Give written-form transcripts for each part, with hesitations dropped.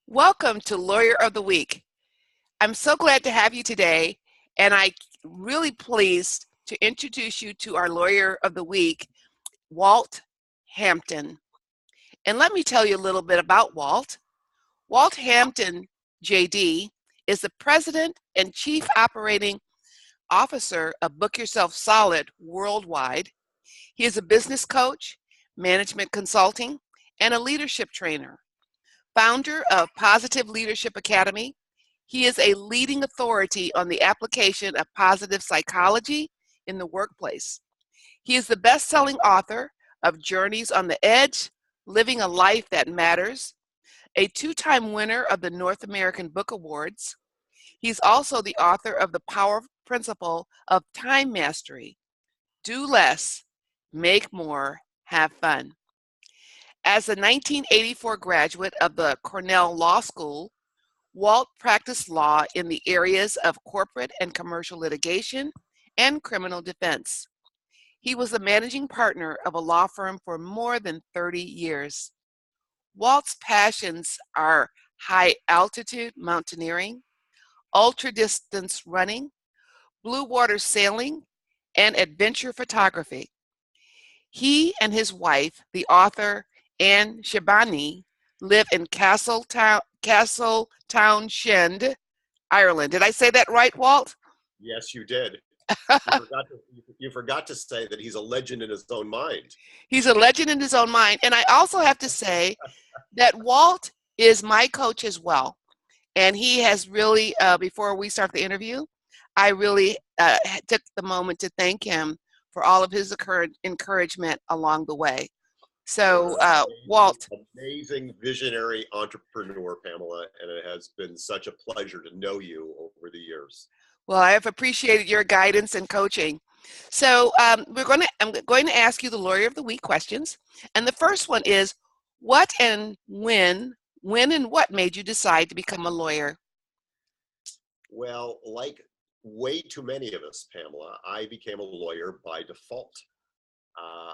Welcome to Lawyer of the Week. I'm so glad to have you today, and I'm really pleased to introduce you to our Lawyer of the Week, Walt Hampton. And let me tell you a little bit about Walt. Walt Hampton, JD, is the President and Chief Operating Officer of Book Yourself Solid Worldwide. He is a business coach, management consulting, and a leadership trainer. Founder of Positive Leadership Academy, he is a leading authority on the application of positive psychology in the workplace. He is the best-selling author of Journeys on the Edge, Living a Life That Matters, a two-time winner of the North American Book Awards. He's also the author of The Power Principle of Time Mastery, Do Less, Make More, Have Fun. As a 1984 graduate of the Cornell Law School, Walt practiced law in the areas of corporate and commercial litigation and criminal defense. He was the managing partner of a law firm for more than 30 years. Walt's passions are high altitude mountaineering, ultra distance running, blue water sailing, and adventure photography. He and his wife, the author Anne Shabani, live in Castletownshend, Ireland. Did I say that right, Walt? Yes, you did. You forgot to say that he's a legend in his own mind. He's a legend in his own mind. And I also have to say that Walt is my coach as well. And he has really, before we start the interview, I really took the moment to thank him for all of his encouragement along the way. So, Walt. Amazing visionary entrepreneur, Pamela, and it has been such a pleasure to know you over the years. Well, I have appreciated your guidance and coaching. So I'm going to ask you the Lawyer of the Week questions. And the first one is, what and when and what made you decide to become a lawyer? Well, like way too many of us, Pamela, I became a lawyer by default.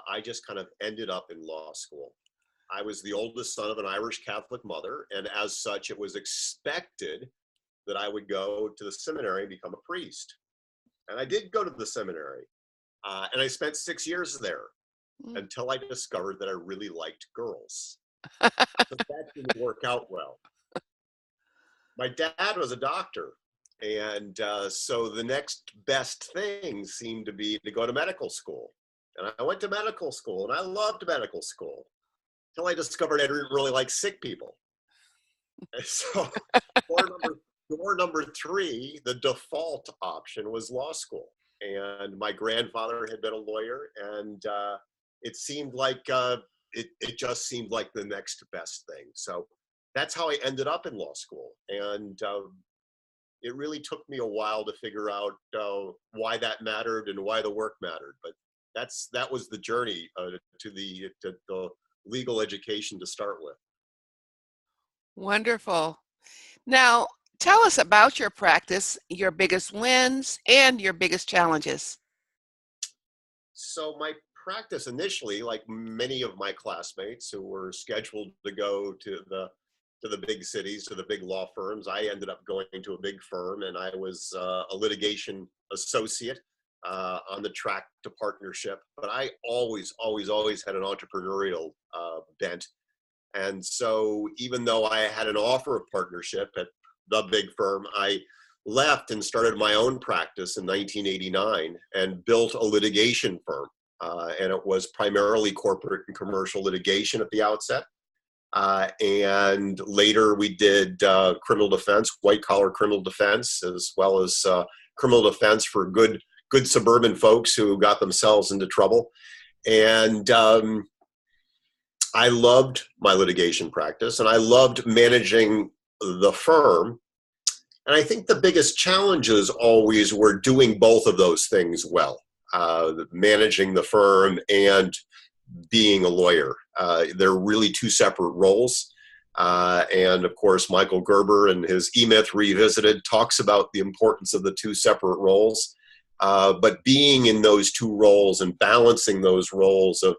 I just kind of ended up in law school. I was the oldest son of an Irish Catholic mother, and as such, it was expected that I would go to the seminary and become a priest. And I did go to the seminary, and I spent 6 years there until I discovered that I really liked girls. But that didn't work out well. My dad was a doctor, and so the next best thing seemed to be to go to medical school. And I went to medical school, and I loved medical school until I discovered I didn't really like sick people. And so door number 3, the default option was law school. And my grandfather had been a lawyer, and it seemed like it just seemed like the next best thing. So that's how I ended up in law school. And it really took me a while to figure out why that mattered and why the work mattered. But that was the journey to the legal education to start with. Wonderful. Now, tell us about your practice, your biggest wins, and your biggest challenges. So my practice initially, like many of my classmates who were scheduled to go to the big cities, to the big law firms, I ended up going to a big firm, and I was a litigation associate on the track to partnership. But I always had an entrepreneurial bent. And so even though I had an offer of partnership at the big firm, I left and started my own practice in 1989 and built a litigation firm. And it was primarily corporate and commercial litigation at the outset. And later we did criminal defense, white collar criminal defense, as well as criminal defense for good suburban folks who got themselves into trouble. And I loved my litigation practice, and I loved managing the firm. And I think the biggest challenges always were doing both of those things well, managing the firm and being a lawyer. They're really two separate roles. And of course, Michael Gerber in his E-Myth Revisited talks about the importance of the two separate roles. But being in those two roles and balancing those roles of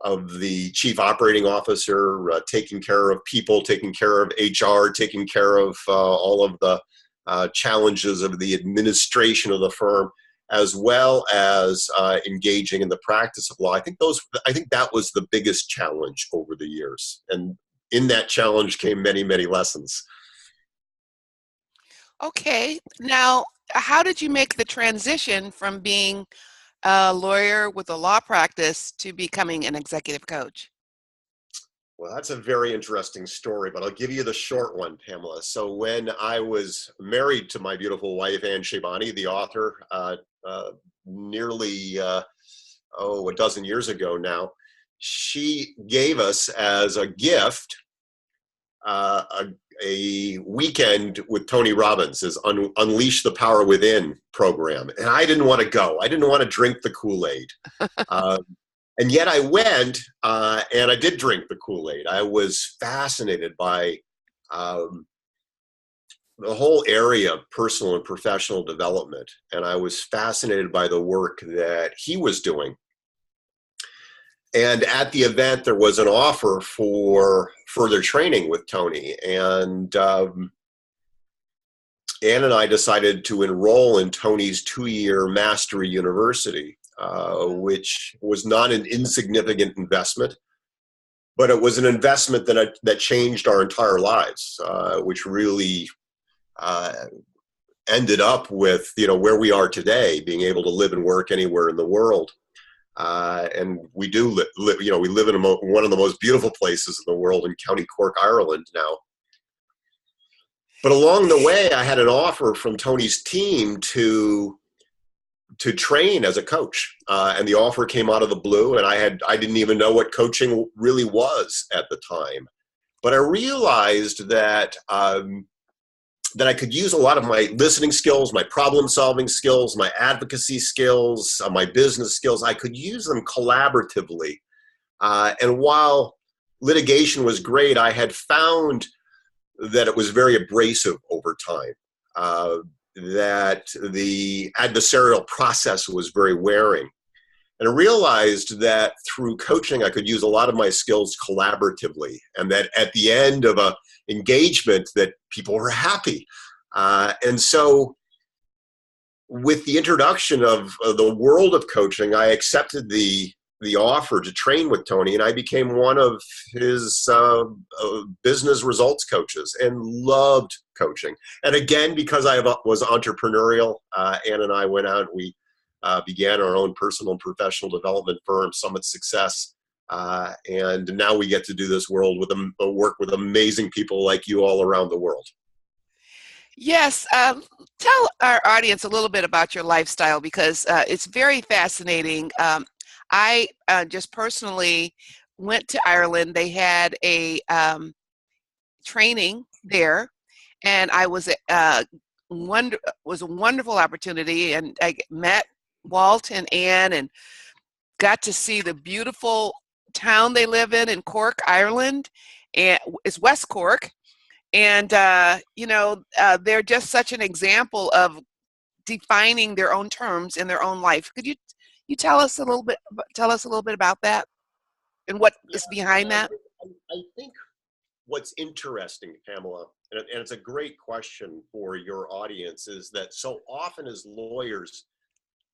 of the chief operating officer, taking care of people, taking care of HR, taking care of all of the challenges of the administration of the firm, as well as engaging in the practice of law. I think that was the biggest challenge over the years. And in that challenge came many, many lessons. Okay. Now, how did you make the transition from being a lawyer with a law practice to becoming an executive coach? Well, that's a very interesting story, but I'll give you the short one, Pamela. So when I was married to my beautiful wife, Anne Shibani, the author, nearly a dozen years ago now, she gave us as a gift a weekend with Tony Robbins, his Unleash the Power Within program. And I didn't want to go. I didn't want to drink the Kool-Aid. And yet I went, and I did drink the Kool-Aid. I was fascinated by the whole area of personal and professional development. And I was fascinated by the work that he was doing. And at the event, there was an offer for further training with Tony. And Ann and I decided to enroll in Tony's 2-year Mastery University, which was not an insignificant investment, but it was an investment that changed our entire lives, which really ended up with, where we are today, being able to live and work anywhere in the world. And we do live, we live in one of the most beautiful places in the world in County Cork, Ireland now. But along the way, I had an offer from Tony's team to train as a coach. And the offer came out of the blue, and I didn't even know what coaching really was at the time. But I realized that that I could use a lot of my listening skills, my problem-solving skills, my advocacy skills, my business skills. I could use them collaboratively. And while litigation was great, I had found that it was very abrasive over time, that the adversarial process was very wearing. And I realized that through coaching, I could use a lot of my skills collaboratively, and that at the end of a engagement that people were happy. And so with the introduction of the world of coaching, I accepted the offer to train with Tony, and I became one of his business results coaches and loved coaching. And again, because I was entrepreneurial, Ann and I went out, we began our own personal and professional development firm, Summit Success. And now we get to do this work with amazing people like you all around the world. Yes. Tell our audience a little bit about your lifestyle, because it's very fascinating. I just personally went to Ireland. They had a training there, and I was a wonderful opportunity, and I met Walt and Anne and got to see the beautiful town they live in Cork, Ireland, and it's West Cork. And they're just such an example of defining their own terms in their own life. Could you tell us a little bit about that and what is behind that? I think what's interesting, Pamela, and it's a great question for your audience, is that so often as lawyers,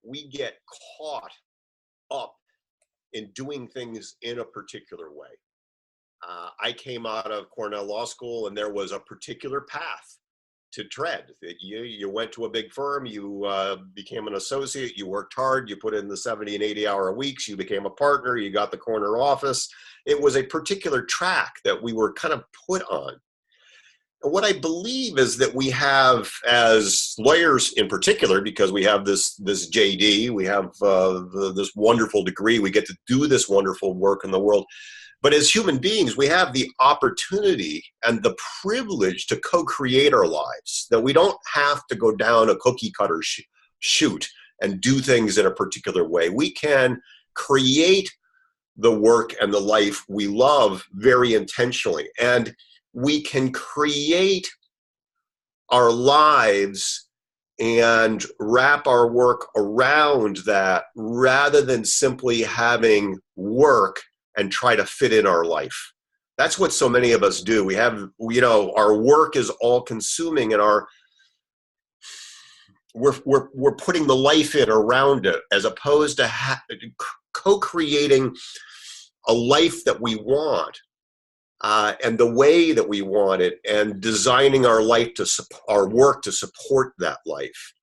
we get caught up in doing things in a particular way. I came out of Cornell Law School, and there was a particular path to tread. You went to a big firm, you became an associate, you worked hard, you put in the 70 and 80-hour weeks, you became a partner, you got the corner office. It was a particular track that we were kind of put on. And what I believe is that we have, as lawyers in particular, because we have this JD, we have this wonderful degree, we get to do this wonderful work in the world. But as human beings, we have the opportunity and the privilege to co-create our lives, that we don't have to go down a cookie cutter chute and do things in a particular way. We can create the work and the life we love very intentionally. And we can create our lives and wrap our work around that, rather than simply having work and try to fit in our life. That's what so many of us do. We have, our work is all consuming, and we're putting the life in around it, as opposed to co-creating a life that we want, and the way that we want it, and designing our life our work to support that life.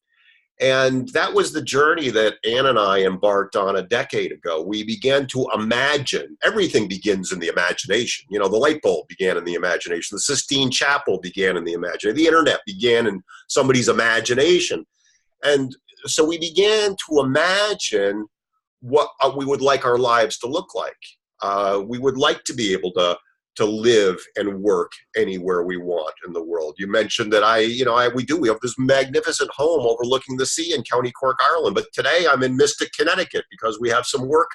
And that was the journey that Ann and I embarked on a decade ago. We began to imagine. Everything begins in the imagination. The light bulb began in the imagination. The Sistine Chapel began in the imagination. The internet began in somebody's imagination. And so we began to imagine what we would like our lives to look like. We would like to be able to live and work anywhere we want in the world. You mentioned that we have this magnificent home overlooking the sea in County Cork, Ireland. But today I'm in Mystic, Connecticut, because we have some work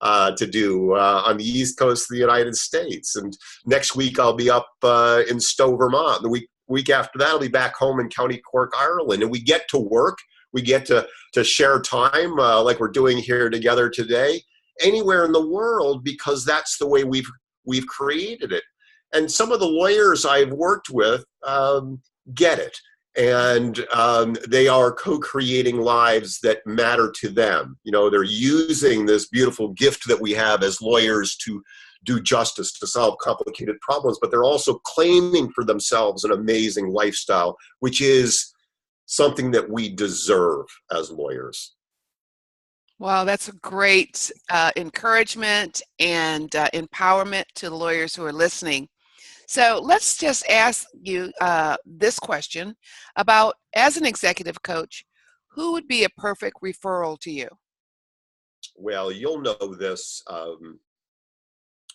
to do on the East Coast of the United States. And next week I'll be up in Stowe, Vermont. The week after that I'll be back home in County Cork, Ireland. And we get to work. We get to share time like we're doing here together today, anywhere in the world, because that's the way we've created it. And some of the lawyers I've worked with get it. And they are co-creating lives that matter to them. They're using this beautiful gift that we have as lawyers to do justice, to solve complicated problems, but they're also claiming for themselves an amazing lifestyle, which is something that we deserve as lawyers. Wow, that's a great encouragement and empowerment to the lawyers who are listening. So let's just ask you this question about, as an executive coach, who would be a perfect referral to you? Well, you'll know this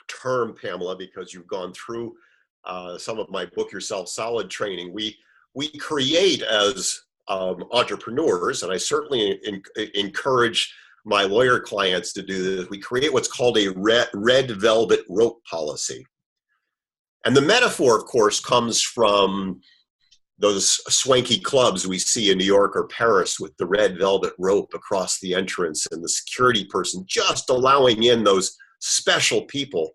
term, Pamela, because you've gone through some of my Book Yourself Solid training. We create as entrepreneurs, and I certainly encourage my lawyer clients to do this. We create what's called a red velvet rope policy. And the metaphor, of course, comes from those swanky clubs we see in New York or Paris with the red velvet rope across the entrance and the security person just allowing in those special people.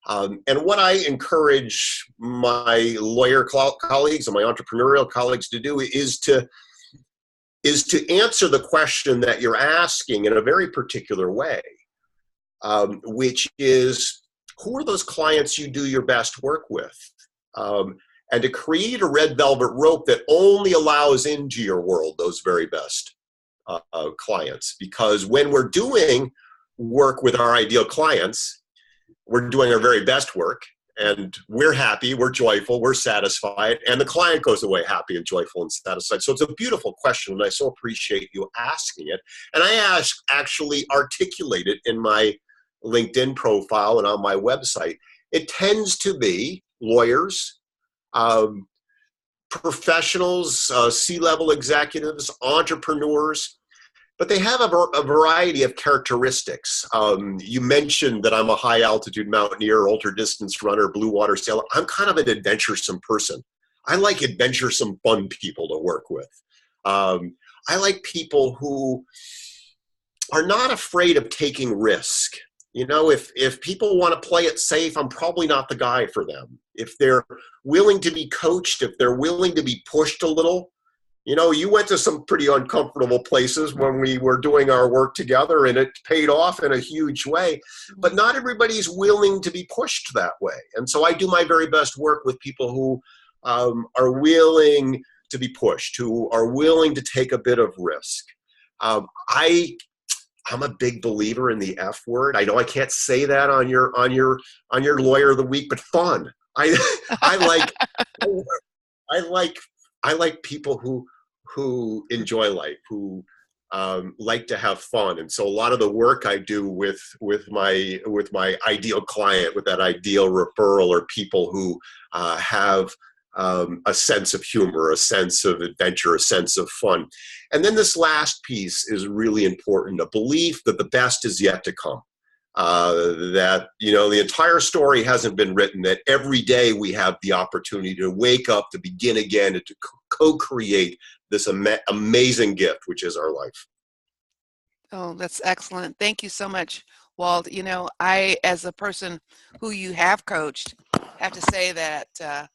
And what I encourage my lawyer colleagues and my entrepreneurial colleagues to do is to answer the question that you're asking in a very particular way, which is, who are those clients you do your best work with? And to create a red velvet rope that only allows into your world those very best clients. Because when we're doing work with our ideal clients, we're doing our very best work, and we're happy, we're joyful, we're satisfied, and the client goes away happy and joyful and satisfied. So it's a beautiful question, and I so appreciate you asking it. And I actually articulate it in my LinkedIn profile and on my website. It tends to be lawyers, professionals, C-level executives, entrepreneurs, but they have a variety of characteristics. You mentioned that I'm a high-altitude mountaineer, ultra-distance runner, blue water sailor. I'm kind of an adventuresome person. I like adventuresome, fun people to work with. I like people who are not afraid of taking risk. If people want to play it safe, I'm probably not the guy for them. If they're willing to be coached, if they're willing to be pushed a little, you went to some pretty uncomfortable places when we were doing our work together, and it paid off in a huge way. But not everybody's willing to be pushed that way. And so I do my very best work with people who are willing to be pushed, who are willing to take a bit of risk. I'm a big believer in the F word. I know I can't say that on your Lawyer of the Week, but fun. I like people who enjoy life, who like to have fun. And so a lot of the work I do with my ideal client, with that ideal referral, are people who have a sense of humor, a sense of adventure, a sense of fun. And then this last piece is really important, a belief that the best is yet to come. That, the entire story hasn't been written, that every day we have the opportunity to wake up, to begin again, and to co-create this amazing gift, which is our life. Oh, that's excellent. Thank you so much, Well, I, as a person who you have coached, have to say that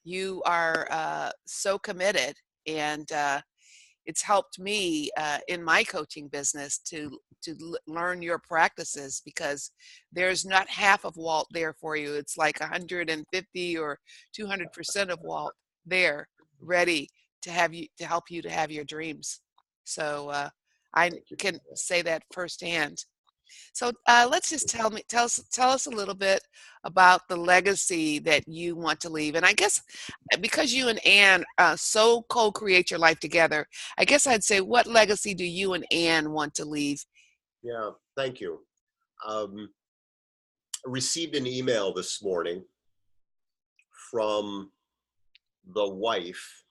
you are so committed, and it's helped me in my coaching business to learn your practices, because there's not half of Walt there for you. It's like 150 or 200% of Walt there, ready to have you, to help you to have your dreams. So I Thank you. can say that firsthand. So let's just tell us a little bit about the legacy that you want to leave. And I guess because you and Anne so co-create your life together, I guess I'd say, what legacy do you and Anne want to leave? Yeah, thank you. I received an email this morning from the wife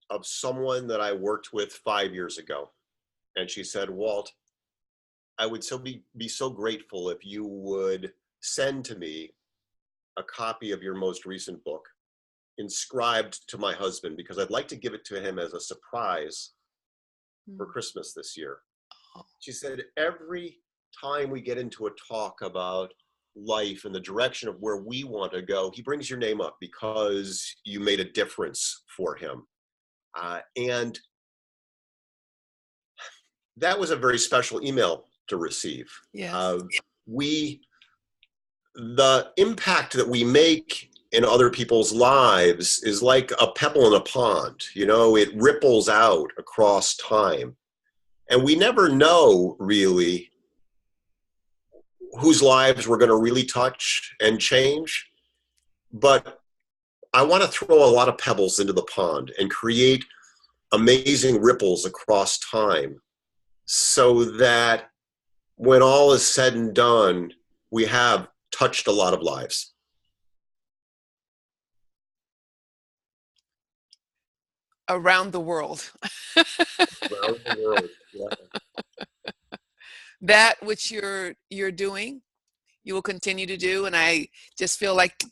of someone that I worked with 5 years ago. And she said, Walt, I would be so grateful if you would send to me a copy of your most recent book, inscribed to my husband, because I'd like to give it to him as a surprise for Christmas this year. She said, every time we get into a talk about life and the direction of where we want to go, he brings your name up because you made a difference for him. And that was a very special email to receive. Yes. The impact that we make in other people's lives is like a pebble in a pond. It ripples out across time. And we never know really whose lives we're going to really touch and change. But I want to throw a lot of pebbles into the pond and create amazing ripples across time, so that when all is said and done, we have touched a lot of lives. Around the world. Around the world. Yeah. That which you're doing, you will continue to do, and I just feel like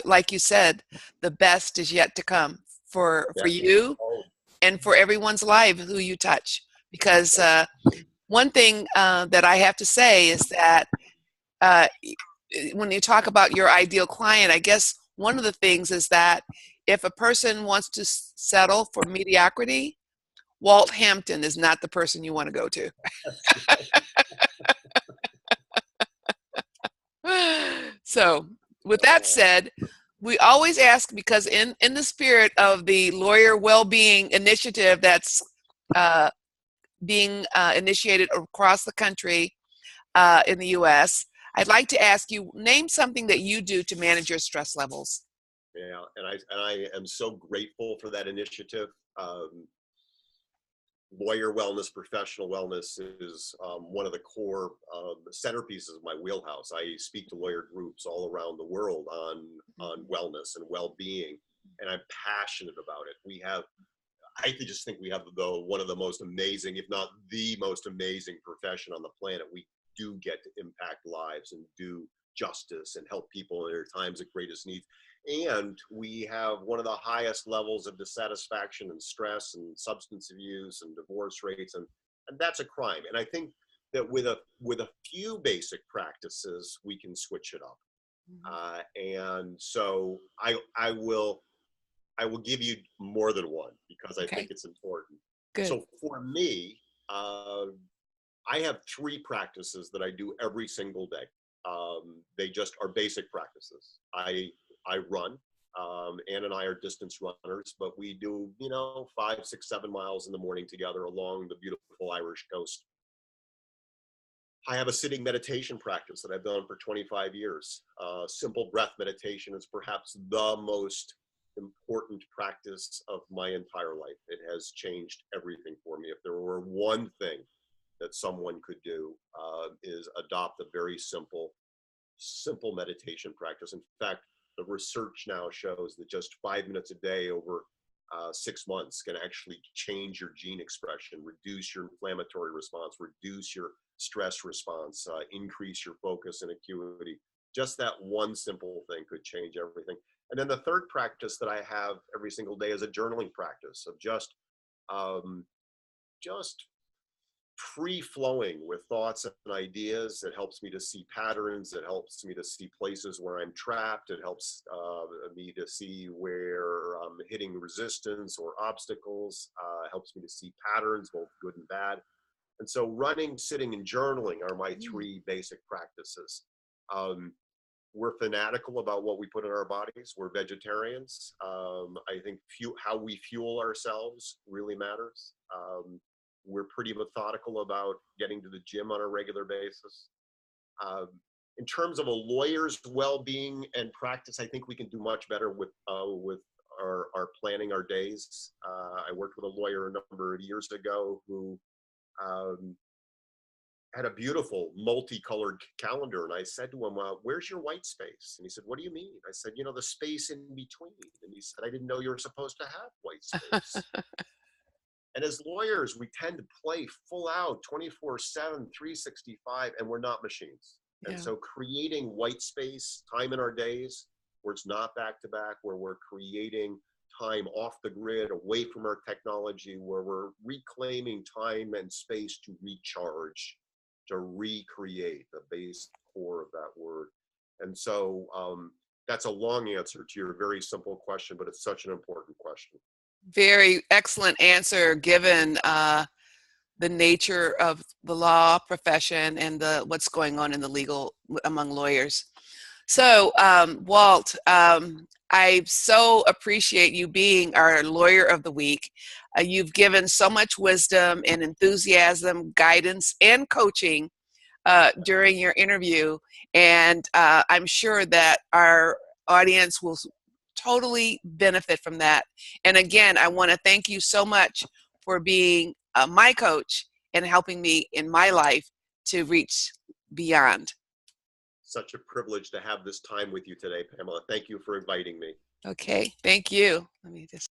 like you said, the best is yet to come for Yeah. you Oh, and for everyone's life who you touch. Because one thing that I have to say is that uh, when you talk about your ideal client, I guess one of the things is that if a person wants to settle for mediocrity, Walt Hampton is not the person you want to go to. So, with that said, we always ask, because in the spirit of the lawyer well-being initiative that's uh, being initiated across the country in the U.S., I'd like to ask you, name something that you do to manage your stress levels. yeah, and I am so grateful for that initiative. Lawyer wellness, professional wellness is one of the core centerpieces of my wheelhouse. I speak to lawyer groups all around the world on wellness and well-being, and I'm passionate about it. I just think we have one of the most amazing, if not the most amazing profession on the planet. We do get to impact lives and do justice and help people in their times of greatest need. And we have one of the highest levels of dissatisfaction and stress and substance abuse and divorce rates. And that's a crime. And I think that with a few basic practices, we can switch it up. And so I will give you more than one, because I think it's important. Good. So for me, I have 3 practices that I do every single day. They just are basic practices. I run. Ann and I are distance runners, but we do, 5, 6, 7 miles in the morning together along the beautiful Irish coast. I have a sitting meditation practice that I've done for 25 years. Simple breath meditation is perhaps the most important practice of my entire life. It has changed everything for me. If there were one thing that someone could do, is adopt a very simple meditation practice. In fact, the research now shows that just 5 minutes a day over 6 months can actually change your gene expression, reduce your inflammatory response, reduce your stress response, increase your focus and acuity. Just that one simple thing could change everything. And then the third practice that I have every single day is a journaling practice of just free-flowing with thoughts and ideas. It helps me to see patterns. It helps me to see places where I'm trapped. It helps me to see where I'm hitting resistance or obstacles. It helps me to see patterns, both good and bad. And so running, sitting, and journaling are my three basic practices. We're fanatical about what we put in our bodies. We're vegetarians. I think how we fuel ourselves really matters. We're pretty methodical about getting to the gym on a regular basis. In terms of a lawyer's well-being and practice, I think we can do much better with our planning our days. I worked with a lawyer a number of years ago who had a beautiful multicolored calendar, and I said to him, where's your white space? And he said, what do you mean? I said, the space in between. And he said, I didn't know you were supposed to have white space. And as lawyers, we tend to play full out 24/7, 365, and we're not machines. Yeah. And so creating white space, time in our days where it's not back to back, where we're creating time off the grid, away from our technology, where we're reclaiming time and space to recharge, to recreate the base core of that word. And so that's a long answer to your very simple question, but it's such an important question. Very excellent answer, given the nature of the law profession and what's going on in the legal among lawyers. So, Walt, I so appreciate you being our Lawyer of the Week. You've given so much wisdom and enthusiasm, guidance, and coaching during your interview, and I'm sure that our audience will totally benefit from that. And again, I want to thank you so much for being my coach and helping me in my life to reach beyond. Such a privilege to have this time with you today, Pamela. Thank you for inviting me. Okay, thank you. Let me just